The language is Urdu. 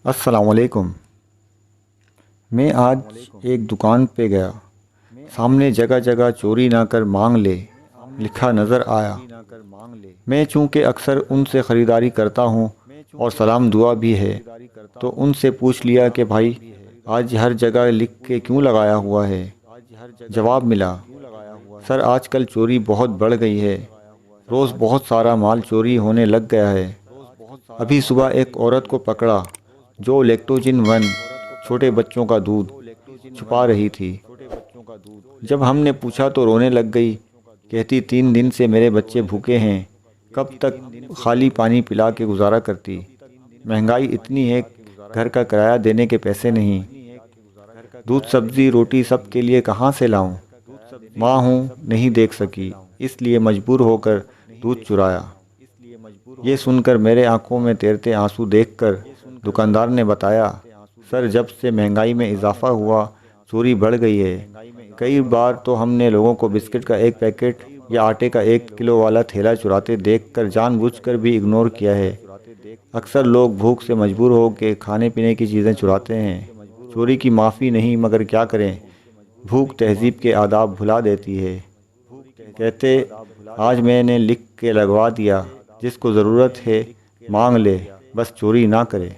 السلام علیکم۔ میں آج ایک دکان پہ گیا، سامنے جگہ جگہ چوری نہ کر مانگ لے لکھا نظر آیا۔ میں چونکہ اکثر ان سے خریداری کرتا ہوں اور سلام دعا بھی ہے، تو ان سے پوچھ لیا کہ بھائی آج ہر جگہ لکھ کے کیوں لگایا ہوا ہے؟ جواب ملا، سر آج کل چوری بہت بڑھ گئی ہے، روز بہت سارا مال چوری ہونے لگ گیا ہے۔ ابھی صبح ایک عورت کو پکڑا جو لیکٹوجن 1 چھوٹے بچوں کا دودھ چھپا رہی تھی۔ جب ہم نے پوچھا تو رونے لگ گئی، کہتی 3 دن سے میرے بچے بھوکے ہیں، کب تک خالی پانی پلا کے گزارا کرتی؟ مہنگائی اتنی ہے، گھر کا کرایہ دینے کے پیسے نہیں، دودھ سبزی روٹی سب کے لیے کہاں سے لاؤں؟ ماں ہوں، نہیں دیکھ سکی، اس لیے مجبور ہو کر دودھ چرایا۔ یہ سن کر میرے آنکھوں میں تیرتے آنسو دیکھ کر دکاندار نے بتایا، سر جب سے مہنگائی میں اضافہ ہوا چوری بڑھ گئی ہے۔ کئی بار تو ہم نے لوگوں کو بسکٹ کا ایک پیکٹ یا آٹے کا 1 کلو والا تھیلا چراتے دیکھ کر جان بوجھ کر بھی اگنور کیا ہے۔ اکثر لوگ بھوک سے مجبور ہو کے کھانے پینے کی چیزیں چراتے ہیں۔ چوری کی معافی نہیں، مگر کیا کریں، بھوک تہذیب کے آداب بھلا دیتی ہے۔ کہتے آج میں نے لکھ کے لگوا دیا، جس کو ضرورت ہے مانگ لے، بس چوری نہ کرے۔